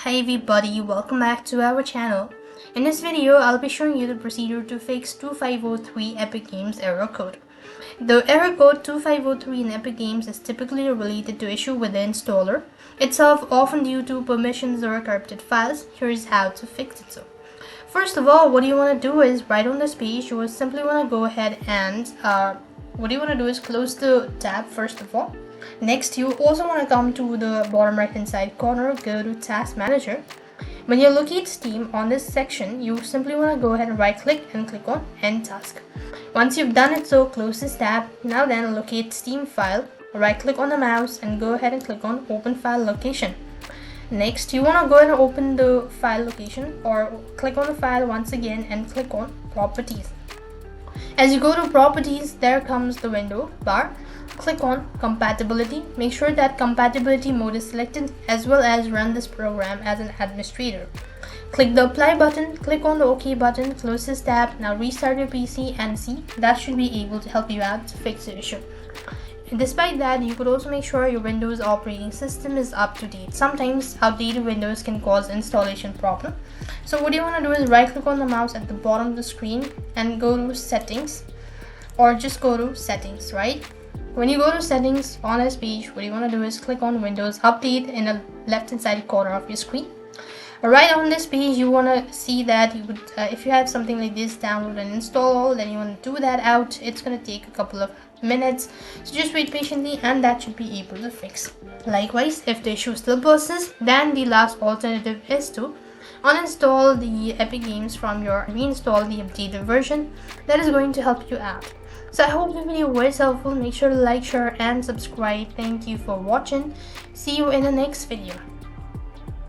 Hi everybody, welcome back to our channel. In this video, I'll be showing you the procedure to fix 2503 Epic Games error code. The error code 2503 in Epic Games is typically related to issue with the installer itself, often due to permissions or corrupted files. Here's how to fix it. So, first of all, what you want to do is right on this page, you will simply want to go ahead and what you want to do is close the tab first of all. Next, you also want to come to the bottom right hand side corner, go to Task Manager. When you locate Steam on this section, you simply want to go ahead and right click and click on End Task. Once you've done it, so close this tab. Now then, locate Steam file, right click on the mouse and go ahead and click on Open File Location. Next, you want to go ahead and open the file location or click on the file once again and click on Properties. As you go to Properties, there comes the window bar. Click on Compatibility. Make sure that compatibility mode is selected as well as run this program as an administrator. Click the Apply button, click on the OK button, close this tab. Now restart your PC and see that should be able to help you out to fix the issue. And despite that, you could also make sure your Windows operating system is up to date. Sometimes outdated Windows can cause installation problem. So what you want to do is right click on the mouse at the bottom of the screen and go to Settings, or just go to Settings, right? When you go to Settings on this page, what you want to do is click on Windows Update in the left hand side corner of your screen. Right on this page, you want to see that you would, if you have something like this, download and install all, then you want to do that out. It's going to take a couple of minutes, so just wait patiently and that should be able to fix. Likewise, if the issue still persists, then the last alternative is to uninstall the Epic Games from your reinstall the updated version. That is going to help you out. So I hope the video was helpful. Make sure to like, share and subscribe. Thank you for watching. See you in the next video.